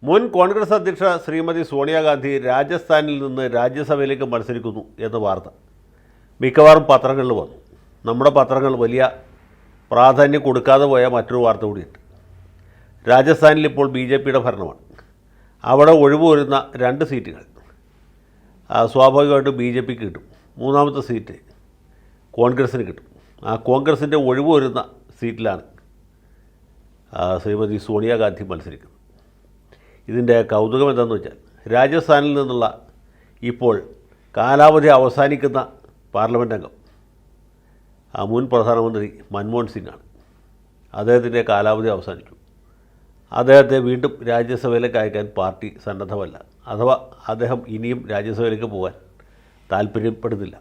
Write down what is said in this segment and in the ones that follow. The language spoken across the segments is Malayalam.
മുൻ കോൺഗ്രസ് അധ്യക്ഷ ശ്രീമതി സോണിയാഗാന്ധി രാജസ്ഥാനിൽ നിന്ന് രാജ്യസഭയിലേക്ക് മത്സരിക്കുന്നു എന്ന വാർത്ത മിക്കവാറും പത്രങ്ങളിൽ വന്നു. നമ്മുടെ പത്രങ്ങൾ വലിയ പ്രാധാന്യം കൊടുക്കാതെ പോയ മറ്റൊരു വാർത്ത കൂടിയുണ്ട്. രാജസ്ഥാനിൽ ഇപ്പോൾ BJPയുടെ ഭരണമാണ്. അവിടെ ഒഴിവ് വരുന്ന 2 സീറ്റുകൾ സ്വാഭാവികമായിട്ടും BJPക്ക് കിട്ടും. മൂന്നാമത്തെ സീറ്റ് കോൺഗ്രസ്സിന് കിട്ടും. ആ കോൺഗ്രസിൻ്റെ ഒഴിവ് വരുന്ന സീറ്റിലാണ് ശ്രീമതി സോണിയാഗാന്ധി മത്സരിക്കുന്നത്. ഇതിൻ്റെ കൗതുകം എന്താണെന്ന് വെച്ചാൽ രാജസ്ഥാനിൽ നിന്നുള്ള ഇപ്പോൾ കാലാവധി അവസാനിക്കുന്ന പാർലമെൻറ്റ് അംഗം മുൻ പ്രധാനമന്ത്രി മൻമോഹൻ സിംഗാണ്. അദ്ദേഹത്തിൻ്റെ കാലാവധി അവസാനിച്ചു. അദ്ദേഹത്തെ വീണ്ടും രാജ്യസഭയിലേക്ക് അയക്കാൻ പാർട്ടി സന്നദ്ധമല്ല, അഥവാ അദ്ദേഹം ഇനിയും രാജ്യസഭയിലേക്ക് പോകാൻ താല്പര്യപ്പെടുന്നില്ല.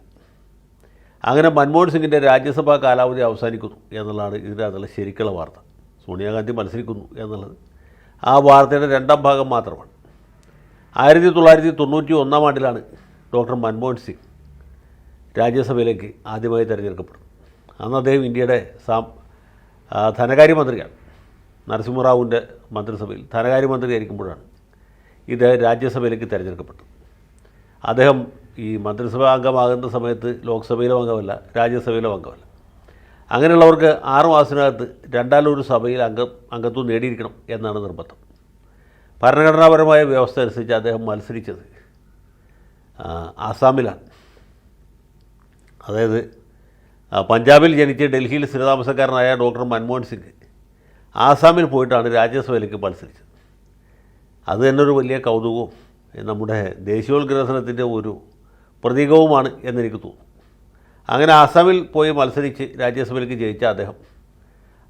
അങ്ങനെ മൻമോഹൻ സിംഗിൻ്റെ രാജ്യസഭാ കാലാവധി അവസാനിക്കുന്നു എന്നുള്ളതാണ് ഇതിനകത്തുള്ള ശരിക്കുള്ള വാർത്ത. സോണിയാഗാന്ധി മത്സരിക്കുന്നു എന്നുള്ളത് ആ വാർത്തയുടെ 2ാം ഭാഗം മാത്രമാണ്. 1991 ആണ്ടിലാണ് ഡോക്ടർ മൻമോഹൻ സിംഗ് രാജ്യസഭയിലേക്ക് ആദ്യമായി തിരഞ്ഞെടുക്കപ്പെടുന്നത്. അന്ന് അദ്ദേഹം ഇന്ത്യയുടെ ധനകാര്യമന്ത്രിയാണ്. നരസിംഹറാവുവിൻ്റെ മന്ത്രിസഭയിൽ ധനകാര്യമന്ത്രിയായിരിക്കുമ്പോഴാണ് ഇത് രാജ്യസഭയിലേക്ക് തിരഞ്ഞെടുക്കപ്പെട്ടത്. അദ്ദേഹം ഈ മന്ത്രിസഭാ അംഗമാകുന്ന സമയത്ത് ലോക്സഭയിലും അംഗമല്ല, രാജ്യസഭയിലും അംഗമല്ല. അങ്ങനെയുള്ളവർക്ക് 6 മാസത്തിനകത്ത് 2/1 സഭയിൽ അംഗത്വം നേടിയിരിക്കണം എന്നാണ് നിർബന്ധം. ഭരണഘടനാപരമായ വ്യവസ്ഥ അനുസരിച്ച് അദ്ദേഹം മത്സരിച്ചത് ആസാമിലാണ്. അതായത് പഞ്ചാബിൽ ജനിച്ച് ഡൽഹിയിൽ സ്ഥിരതാമസക്കാരനായ ഡോക്ടർ മൻമോഹൻ സിംഗ് ആസാമിൽ പോയിട്ടാണ് രാജ്യസഭയിലേക്ക് മത്സരിച്ചത്. അത് തന്നെ ഒരു വലിയ കൗതുകവും നമ്മുടെ ദേശീയോത്ഗ്രഥനത്തിൻ്റെ ഒരു പ്രതീകവുമാണ് എന്നെനിക്ക് തോന്നുന്നു. അങ്ങനെ ആസാമിൽ പോയി മത്സരിച്ച് രാജ്യസഭയിലേക്ക് ജയിച്ച അദ്ദേഹം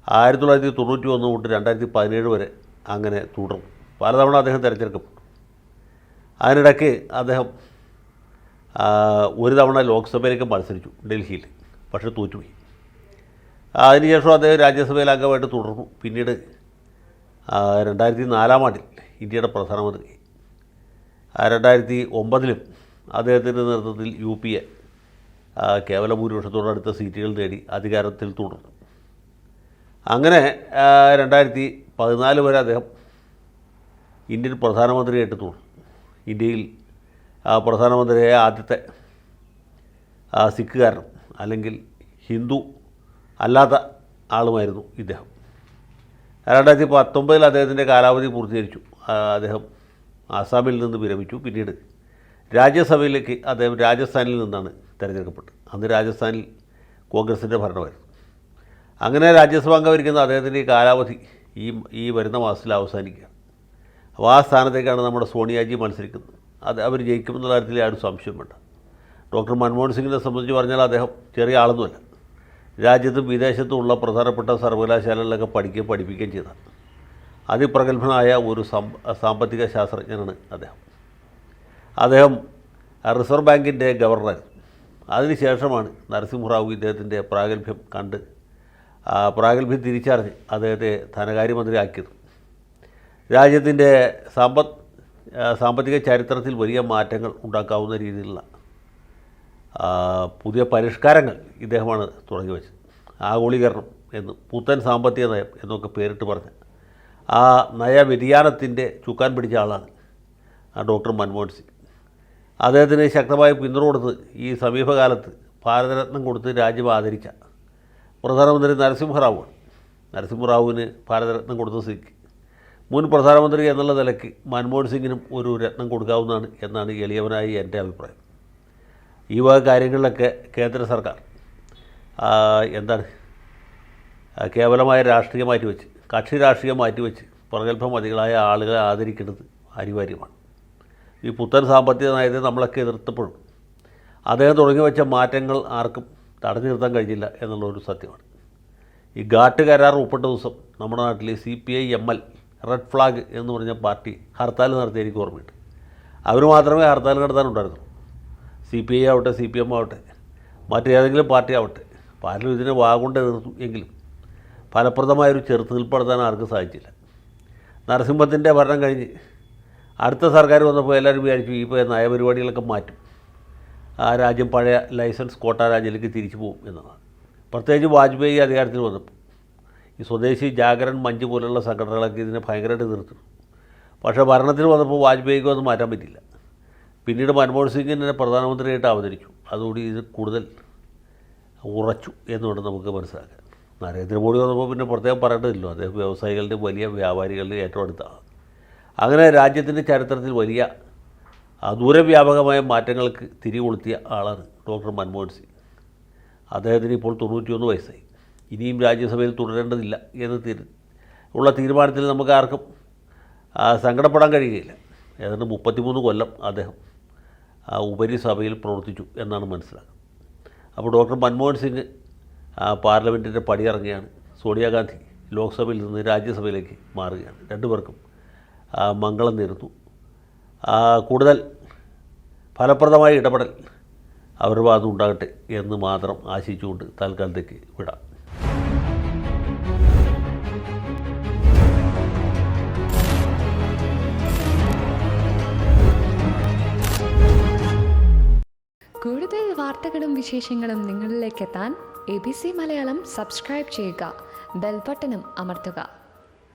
1991 തൊട്ട് 2017 വരെ അങ്ങനെ തുടർന്നു. പലതവണ അദ്ദേഹം തിരഞ്ഞെടുക്കപ്പെട്ടു. അതിനിടയ്ക്ക് അദ്ദേഹം ഒരു തവണ ലോക്സഭയിലേക്ക് മത്സരിച്ചു ഡൽഹിയിൽ, പക്ഷേ തോറ്റുപോയി. അതിനുശേഷം അദ്ദേഹം രാജ്യസഭയിൽ അംഗമായിട്ട് തുടർന്നു. പിന്നീട് 2004 ആണ്ടിൽ ഇന്ത്യയുടെ പ്രധാനമന്ത്രി. 2009 അദ്ദേഹത്തിൻ്റെ നേതൃത്വത്തിൽ UPA കേവല ഭൂരിപക്ഷത്തോടടുത്ത സീറ്റുകൾ നേടി അധികാരത്തിൽ തുടർന്നു. അങ്ങനെ 2014 വരെ അദ്ദേഹം ഇന്ത്യൻ പ്രധാനമന്ത്രിയായിട്ട് തുടർന്നു. ഇന്ത്യയിൽ പ്രധാനമന്ത്രിയായ ആദ്യത്തെ സിഖുകാരനും അല്ലെങ്കിൽ ഹിന്ദു അല്ലാത്ത ആളുമായിരുന്നു ഇദ്ദേഹം. 2019 അദ്ദേഹത്തിൻ്റെ കാലാവധി പൂർത്തീകരിച്ചു. അദ്ദേഹം ആസാമിൽ നിന്ന് വിരമിച്ചു. പിന്നീട് രാജ്യസഭയിലേക്ക് അദ്ദേഹം രാജസ്ഥാനിൽ നിന്നാണ് തിരഞ്ഞെടുക്കപ്പെട്ടത്. അന്ന് രാജസ്ഥാനിൽ കോൺഗ്രസിൻ്റെ ഭരണമായിരുന്നു. അങ്ങനെ രാജ്യസഭ അംഗമായിരിക്കുന്ന അദ്ദേഹത്തിൻ്റെ ഈ കാലാവധി ഈ വരുന്ന മാസത്തിൽ അവസാനിക്കുകയാണ്. അപ്പോൾ ആ സ്ഥാനത്തേക്കാണ് നമ്മുടെ സോണിയാജി മത്സരിക്കുന്നത്. അവർ ജയിക്കുമെന്നുള്ള കാര്യത്തിൽ യാതൊരു സംശയം വേണ്ട. ഡോക്ടർ മൻമോഹൻ സിംഗിനെ സംബന്ധിച്ച് പറഞ്ഞാൽ അദ്ദേഹം ചെറിയ ആളൊന്നുമല്ല. രാജ്യത്തും വിദേശത്തുമുള്ള പ്രധാനപ്പെട്ട സർവകലാശാലകളിലൊക്കെ പഠിപ്പിക്കുകയും ചെയ്ത അതിപ്രഗത്ഭനായ ഒരു സാമ്പത്തിക ശാസ്ത്രജ്ഞനാണ് അദ്ദേഹം റിസർവ് ബാങ്കിൻ്റെ ഗവർണറായിരുന്നു. അതിനുശേഷമാണ് നരസിംഹറാവു ഇദ്ദേഹത്തിൻ്റെ പ്രാഗൽഭ്യം കണ്ട് പ്രാഗൽഭ്യം തിരിച്ചറിഞ്ഞ് അദ്ദേഹത്തെ ധനകാര്യമന്ത്രിയാക്കിയത്. രാജ്യത്തിൻ്റെ സാമ്പത്തിക ചരിത്രത്തിൽ വലിയ മാറ്റങ്ങൾ ഉണ്ടാക്കാവുന്ന രീതിയിലുള്ള പുതിയ പരിഷ്കാരങ്ങൾ ഇദ്ദേഹമാണ് തുടങ്ങി വെച്ചത്. ആഗോളീകരണം എന്നും പുത്തൻ സാമ്പത്തിക നയം എന്നൊക്കെ പേരിട്ട് പറഞ്ഞ് ആ നയവ്യതിയാനത്തിൻ്റെ ചുക്കാൻ പിടിച്ച ആളാണ് ഡോക്ടർ മൻമോഹൻ സിംഗ്. അദ്ദേഹത്തിന് ശക്തമായ പിന്തുണ കൊടുത്ത് ഈ സമീപകാലത്ത് ഭാരതരത്നം കൊടുത്ത് രാജ്യം ആദരിച്ച പ്രധാനമന്ത്രി നരസിംഹറാവുവാണ്. നരസിംഹറാവുവിന് ഭാരതരത്നം കൊടുത്ത സ്ഥിതിക്ക് മുൻ പ്രധാനമന്ത്രി എന്നുള്ള നിലയ്ക്ക് മൻമോഹൻ സിംഗിനും ഒരു രത്നം കൊടുക്കാവുന്നതാണ് എന്നാണ് എളിയവനായി എൻ്റെ അഭിപ്രായം. ഈ വക കാര്യങ്ങളിലൊക്കെ കേന്ദ്ര സർക്കാർ കേവലമായ രാഷ്ട്രീയം മാറ്റിവെച്ച്, കക്ഷി രാഷ്ട്രീയം മാറ്റിവെച്ച് പ്രഗത്ഭമതികളായ ആളുകളെ ആദരിക്കേണ്ടത് അനിവാര്യമാണ്. ഈ പുത്തൻ സാമ്പത്തിക നയത്തെ നമ്മളൊക്കെ എതിർത്തപ്പോഴും അദ്ദേഹം തുടങ്ങി വെച്ച മാറ്റങ്ങൾ ആർക്കും തടഞ്ഞു നിർത്താൻ കഴിഞ്ഞില്ല എന്നുള്ളൊരു സത്യമാണ്. ഈ ഘാട്ട് കരാർ ഒപ്പിട്ട ദിവസം നമ്മുടെ നാട്ടിൽ CPI-ML റെഡ് ഫ്ലാഗ് എന്ന് പറഞ്ഞ പാർട്ടി ഹർത്താൽ നടത്തിയ എനിക്ക് ഓർമ്മയുണ്ട്. അവർ മാത്രമേ ഹർത്താൽ നടത്താനുണ്ടായിരുന്നുള്ളൂ. CPI ആവട്ടെ, CPM ആവട്ടെ, മറ്റേതെങ്കിലും പാർട്ടി ആവട്ടെ, പലരും ഇതിനെ വാഗൊണ്ട് എതിർത്തു. എങ്കിലും ഫലപ്രദമായൊരു ചെറുത്തുനിൽപ്പ് നടത്താൻ ആർക്കും സാധിച്ചില്ല. നരസിംഹത്തിൻ്റെ ഭരണം കഴിഞ്ഞ് അടുത്ത സർക്കാർ വന്നപ്പോൾ എല്ലാവരും വിചാരിച്ചു ഇപ്പോൾ നയപരിപാടികളൊക്കെ മാറ്റും, രാജ്യം പഴയ ലൈസൻസ് കോട്ട രാജ്യത്തിലേക്ക് തിരിച്ചു പോകും എന്നതാണ്. പ്രത്യേകിച്ച് വാജ്പേയി അധികാരത്തിൽ വന്നപ്പോൾ ഈ സ്വദേശി ജാഗരൺ മഞ്ച് പോലുള്ള സംഘടനകളൊക്കെ ഇതിനെ ഭയങ്കരമായിട്ട് എതിർത്തു. പക്ഷേ ഭരണത്തിൽ വന്നപ്പോൾ വാജ്പേയിക്ക് അത് മാറ്റാൻ പറ്റില്ല. പിന്നീട് മൻമോഹൻ സിംഗിനെ പ്രധാനമന്ത്രിയായിട്ട് അവതരിച്ചു. അതോടെ ഇത് കൂടുതൽ ഉറച്ചു എന്ന് വേണം നമുക്ക് മനസ്സിലാക്കാൻ. നരേന്ദ്രമോദി വന്നപ്പോൾ പിന്നെ പ്രത്യേകം പറയേണ്ടതില്ലോ, അദ്ദേഹം വ്യവസായികളുടെ വലിയ വ്യാപാരികളുടെ ഏറ്റവും അടുത്താണ്. അങ്ങനെ രാജ്യത്തിൻ്റെ ചരിത്രത്തിൽ വലിയ ദൂരവ്യാപകമായ മാറ്റങ്ങൾക്ക് തിരികൊളുത്തിയ ആളാണ് ഡോക്ടർ മൻമോഹൻ സിംഗ്. അദ്ദേഹത്തിന് ഇപ്പോൾ 91 വയസ്സായി. ഇനിയും രാജ്യസഭയിൽ തുടരേണ്ടതില്ല എന്ന് ഉള്ള തീരുമാനത്തിൽ നമുക്ക് ആർക്കും സങ്കടപ്പെടാൻ കഴിയുകയില്ല. ഏതാണ്ട് 33 കൊല്ലം അദ്ദേഹം ഉപരിസഭയിൽ പ്രവർത്തിച്ചു എന്നാണ് മനസ്സിലാക്കുന്നത്. അപ്പോൾ ഡോക്ടർ മൻമോഹൻ സിംഗ് പാർലമെൻറ്റിൻ്റെ പടിയിറങ്ങിയാണ്. സോണിയാഗാന്ധി ലോക്സഭയിൽ നിന്ന് രാജ്യസഭയിലേക്ക് മാറുകയാണ്. രണ്ടുപേർക്കും മംഗളം നേരുന്നു. കൂടുതൽ ഫലപ്രദമായ ഇടപെടൽ അവരുടെ ഭാഗത്ത് ഉണ്ടാകട്ടെ എന്ന് മാത്രം ആശിച്ചുകൊണ്ട് തൽക്കാലത്തേക്ക് വിടാം. കൂടുതൽ വാർത്തകളും വിശേഷങ്ങളും നിങ്ങളിലേക്ക് എത്താൻ ABC മലയാളം സബ്സ്ക്രൈബ് ചെയ്യുക, ബെൽ ബട്ടണും അമർത്തുക.